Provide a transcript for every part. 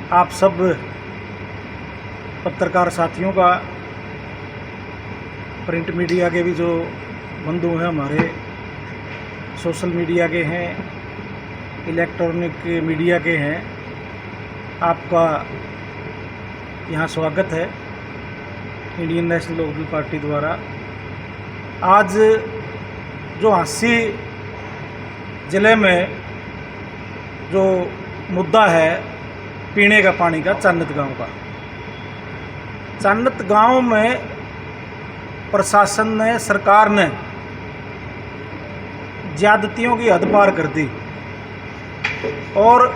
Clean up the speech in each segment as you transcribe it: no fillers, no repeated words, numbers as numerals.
आप सब पत्रकार साथियों का, प्रिंट मीडिया के भी जो बंधु हैं हमारे, सोशल मीडिया के हैं, इलेक्ट्रॉनिक मीडिया के हैं, आपका यहाँ स्वागत है इंडियन नेशनल लोकदल पार्टी द्वारा। आज जो झांसी ज़िले में जो मुद्दा है पीने का पानी का, चान्नत गांव का, चान्नत गांव में प्रशासन ने, सरकार ने ज्यादतियों की हद पार कर दी और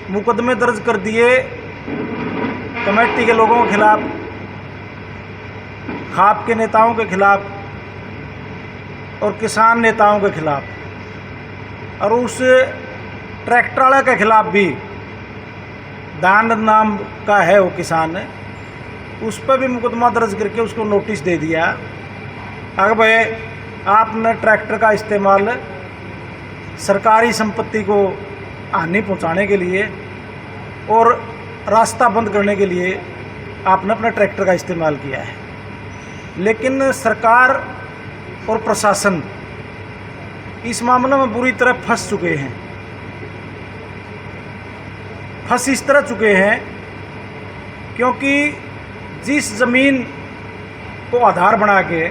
मुकदमे दर्ज कर दिए कमेटी के लोगों के खिलाफ, खाप के नेताओं के खिलाफ और किसान नेताओं के खिलाफ, और उस ट्रैक्टर वाले के खिलाफ भी, दान नाम का है वो किसान, उस पर भी मुकदमा दर्ज करके उसको नोटिस दे दिया। अगर भाई आपने ट्रैक्टर का इस्तेमाल सरकारी संपत्ति को हानि पहुंचाने के लिए और रास्ता बंद करने के लिए आपने अपना ट्रैक्टर का इस्तेमाल किया है, लेकिन सरकार और प्रशासन इस मामले में बुरी तरह फंस चुके हैं। फंस इस तरह चुके हैं क्योंकि जिस ज़मीन को आधार बना के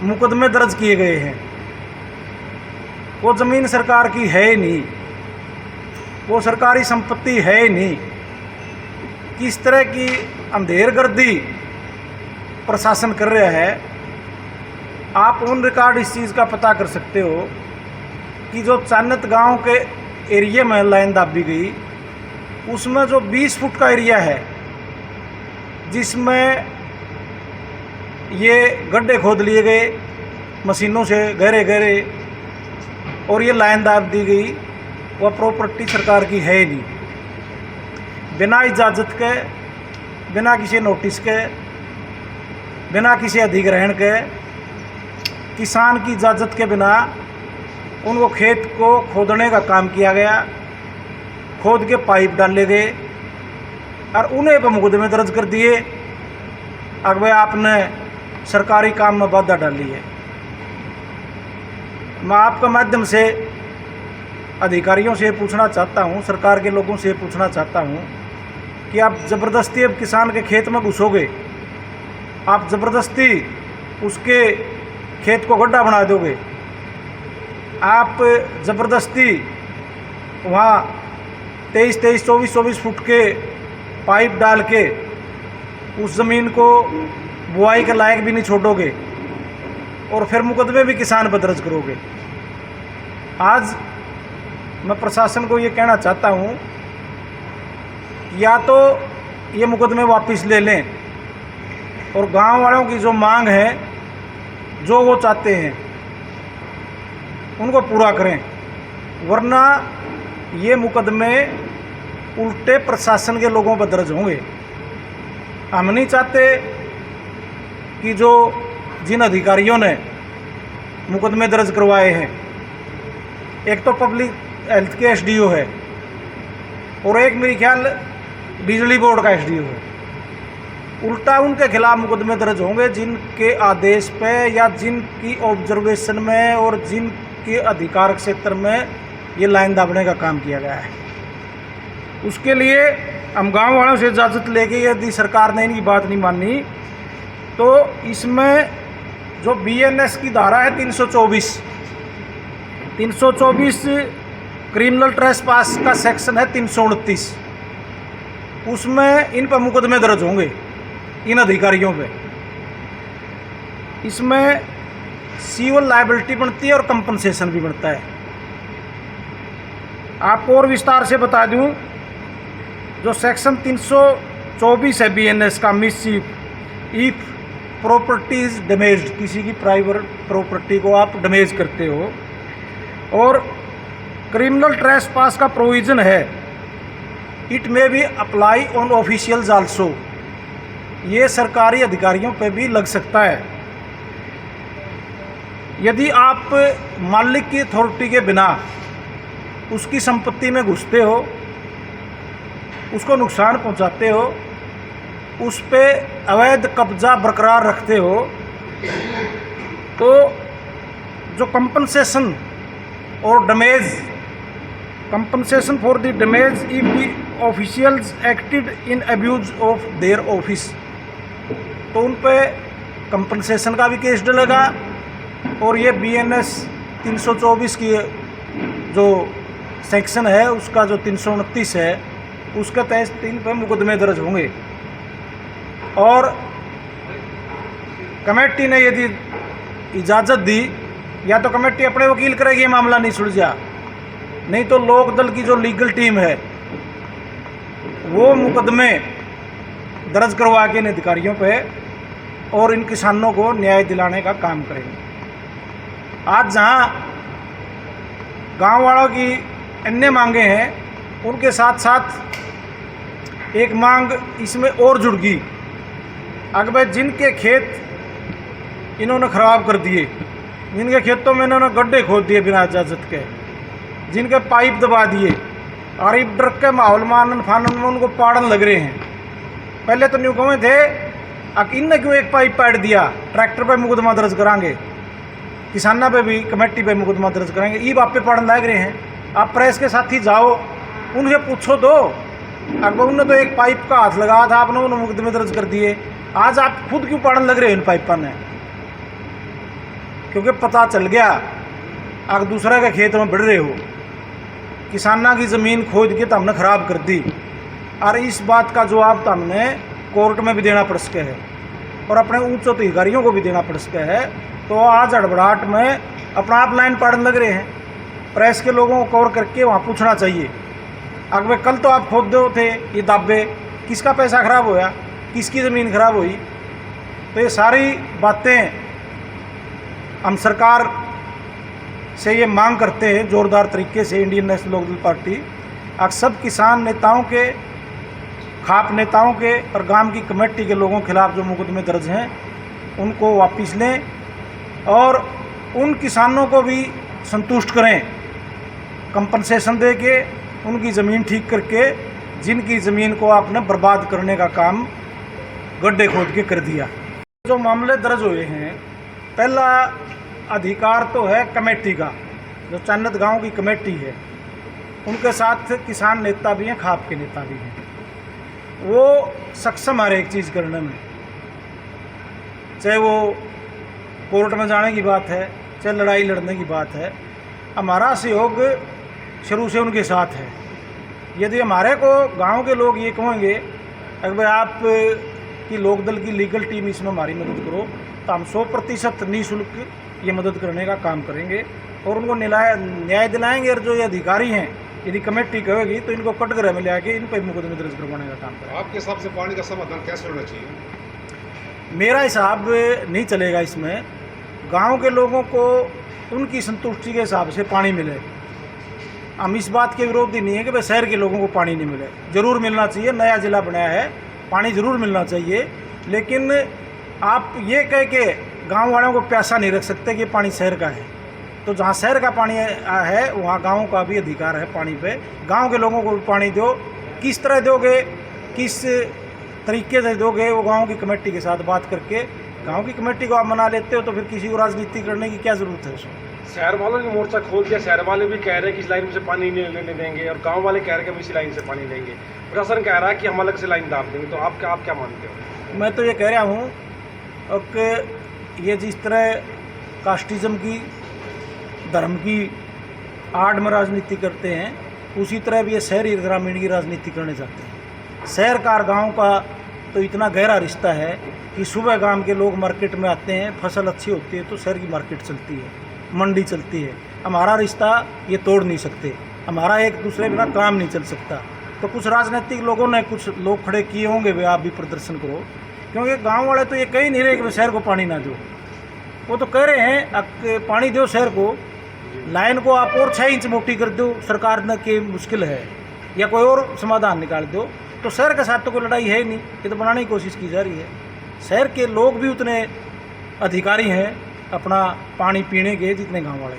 मुकदमे दर्ज किए गए हैं वो ज़मीन सरकार की है ही नहीं, वो सरकारी संपत्ति है ही नहीं। किस तरह की अंधेरगर्दी प्रशासन कर रहा है, आप उन रिकॉर्ड इस चीज़ का पता कर सकते हो कि जो चान्नत गांव के एरिया में लाइन दाबी गई, उसमें जो 20 फुट का एरिया है जिसमें ये गड्ढे खोद लिए गए मशीनों से गहरे गहरे और ये लाइन दाब दी गई, वह प्रॉपर्टी सरकार की है ही नहीं। बिना इजाज़त के, बिना किसी नोटिस के, बिना किसी अधिग्रहण के, किसान की इजाज़त के बिना उनको खेत को खोदने का काम किया गया, खोद के पाइप डाले गए और उन्हें पर मुकदमे दर्ज कर दिए। अब भाई आपने सरकारी काम में बाधा डाली है। मैं आपका माध्यम से अधिकारियों से पूछना चाहता हूँ, सरकार के लोगों से पूछना चाहता हूँ कि आप ज़बरदस्ती अब किसान के खेत में घुसोगे, आप ज़बरदस्ती उसके खेत को गड्ढा बना दोगे, आप ज़बरदस्ती वहाँ 23-23, 24-24 फुट के पाइप डाल के उस ज़मीन को बुआई के लायक भी नहीं छोड़ोगे और फिर मुकदमे भी किसान पर दर्ज करोगे। आज मैं प्रशासन को ये कहना चाहता हूँ, या तो ये मुकदमे वापस ले लें और गांव वालों की जो मांग है, जो वो चाहते हैं उनको पूरा करें, वरना ये मुकदमे उल्टे प्रशासन के लोगों पर दर्ज होंगे। हम नहीं चाहते कि जो जिन अधिकारियों ने मुकदमे दर्ज करवाए हैं, एक तो पब्लिक हेल्थ के एसडीओ है और एक मेरी ख्याल बिजली बोर्ड का एसडीओ है, उल्टा उनके खिलाफ मुकदमे दर्ज होंगे जिनके आदेश पे या जिनकी ऑब्जर्वेशन में और जिनके अधिकार क्षेत्र में ये लाइन दाबने का काम किया गया है। उसके लिए हम गांव वालों से इजाज़त लेके, यदि सरकार ने इनकी बात नहीं मानी तो इसमें जो बीएनएस की धारा है 324 क्रिमिनल ट्रेसपास का सेक्शन है 329, उसमें इन पर मुकदमे दर्ज होंगे, इन अधिकारियों पे। इसमें सिविल लायबिलिटी बनती है और कंपनसेशन भी बनता है। आपको और विस्तार से बता दूं, जो सेक्शन 324 है बीएनएस का, mischief if property is damaged, किसी की प्राइवेट प्रॉपर्टी को आप डैमेज करते हो, और क्रिमिनल ट्रेसपास का प्रोविजन है it may be apply on officials also, ये सरकारी अधिकारियों पे भी लग सकता है। यदि आप मालिक की अथॉरिटी के बिना उसकी संपत्ति में घुसते हो उसको नुकसान पहुंचाते हो, उस पे अवैध कब्जा बरकरार रखते हो, तो जो कंपनसेशन और damage, compensation for the damage if the officials acted in abuse of their office, तो उन पे कंपनसेशन का भी केस डलेगा। और ये BNS 324 की जो सेक्शन है उसका जो 329 है उसके तहत इन पे मुकदमे दर्ज होंगे। और कमेटी ने यदि इजाज़त दी, या तो कमेटी अपने वकील करेगी ये मामला नहीं सुलझा, नहीं तो लोक दल की जो लीगल टीम है वो मुकदमे दर्ज करवा के इन अधिकारियों पे और इन किसानों को न्याय दिलाने का काम करेंगे। आज जहां गांव वालों की अन्य मांगे हैं, उनके साथ साथ एक मांग इसमें और जुड़ गई। अगर जिनके खेत इन्होंने ख़राब कर दिए, जिनके खेतों में इन्होंने गड्ढे खोद दिए बिना इजाज़त के, जिनके पाइप दबा दिए, और इब डर के माहौल में आनंद फानंद में उनको पाड़न लग रहे हैं। पहले तो न्यू कमें थे, अब इनने क्यों एक पाइप पाड़ दिया, ट्रैक्टर पे मुकदमा दर्ज कराएंगे, किसाना पे भी कमेटी पे मुकदमा दर्ज कराएंगे। ईब आप पे पाड़न लग रहे हैं। आप प्रेस के साथ ही जाओ, उनसे पूछो तो, अकबर उनने तो एक पाइप का हाथ लगाया था, आपने उन्होंने मुकदमे दर्ज कर दिए। आज आप खुद क्यों पाड़न लग रहे हो इन पाइपों ने? क्योंकि पता चल गया अगर दूसरे के खेत में बढ़ रहे हो, किसाना की ज़मीन खोद के तो हमने ख़राब कर दी, और इस बात का जवाब तो हमने कोर्ट में भी देना पड़ सके है और अपने उच्च अधिकारियों को भी देना पड़ सके है। तो आज हड़बड़ाहट में अपना आप लाइन पाड़न लग रहे हैं। प्रेस के लोगों को कवर करके वहाँ पूछना चाहिए, अगर कल तो आप खोद दो थे ये दावे, किसका पैसा ख़राब होया, किसकी ज़मीन ख़राब हुई? तो ये सारी बातें हम सरकार से ये मांग करते हैं ज़ोरदार तरीके से। इंडियन नेशनल लोकदल पार्टी अब सब किसान नेताओं के, खाप नेताओं के और गांव की कमेटी के लोगों के खिलाफ जो मुकदमे दर्ज हैं उनको वापस लें और उन किसानों को भी संतुष्ट करें, कंपनसेशन दे के उनकी ज़मीन ठीक करके, जिनकी ज़मीन को आपने बर्बाद करने का काम गड्ढे खोद के कर दिया। जो मामले दर्ज हुए हैं, पहला अधिकार तो है कमेटी का, जो चन्नत गांव की कमेटी है, उनके साथ किसान नेता भी हैं, खाप के नेता भी हैं। वो सक्षम हर एक चीज़ करने में, चाहे वो कोर्ट में जाने की बात है, चाहे लड़ाई लड़ने की बात है। हमारा सहयोग शुरू से उनके साथ है। यदि हमारे को गांव के लोग ये कहेंगे अगर आप की लोकदल की लीगल टीम इसमें हमारी मदद करो, तो हम 100% निःशुल्क ये मदद करने का काम करेंगे और उनको न्याय दिलाएंगे। और जो ये अधिकारी हैं, यदि कमेटी कहेगी तो इनको कटघरे में ले आके इन पर मुकदमे दर्ज करवाने का काम करेंगे। आपके हिसाब से पानी का समाधान कैसे होना चाहिए? मेरा हिसाब नहीं चलेगा इसमें। गांव के लोगों को उनकी संतुष्टि के हिसाब से पानी मिले। हम इस बात के विरोधी नहीं है कि भाई शहर के लोगों को पानी नहीं मिले, ज़रूर मिलना चाहिए। नया ज़िला बनाया है, पानी ज़रूर मिलना चाहिए, लेकिन आप ये कह के गांव वालों को प्यासा नहीं रख सकते कि पानी शहर का है। तो जहाँ शहर का पानी है वहाँ गाँव का भी अधिकार है पानी पे। गांव के लोगों को भी पानी दो। किस तरह दोगे, किस तरीके से दोगे, वो गांव की कमेटी के साथ बात करके, गांव की कमेटी को आप मना लेते हो तो फिर किसी को राजनीति करने की क्या ज़रूरत है उसमें? शहर वालों ने मोर्चा खोल दिया। शहर वाले भी कह रहे हैं कि इस लाइन से पानी नहीं लेने देंगे और गांव वाले कह रहे हैं कि हम इसी लाइन से पानी लेंगे। प्रशासन कह रहा है कि हम अलग से लाइन दाब देंगे। तो आप क्या मानते हो? मैं तो ये कह रहा हूँ कि ये जिस तरह कास्टिज़म की, धर्म की आड़ में राजनीति करते हैं, उसी तरह भी ये शहरी ग्रामीण की राजनीति करने चाहते हैं। शहर का और गाँव का तो इतना गहरा रिश्ता है कि सुबह गांव के लोग मार्केट में आते हैं, फसल अच्छी होती है तो शहर की मार्केट चलती है, मंडी चलती है। हमारा रिश्ता ये तोड़ नहीं सकते, हमारा एक दूसरे बिना काम नहीं चल सकता। तो कुछ राजनीतिक लोगों ने, कुछ लोग खड़े किए होंगे, वे आप भी प्रदर्शन करो, क्योंकि गांव वाले तो ये कह ही नहीं रहे कि शहर को पानी ना दो। वो तो कह रहे हैं पानी दो शहर को, लाइन को आप और 6 इंच मोटी कर दो, सरकार ने की मुश्किल है, या कोई और समाधान निकाल दो। तो शहर के साथ तो कोई लड़ाई है ही नहीं, ये तो बनाने की कोशिश की जा रही है। शहर के लोग भी उतने अधिकारी हैं अपना पानी पीने के जितने गांव वाले।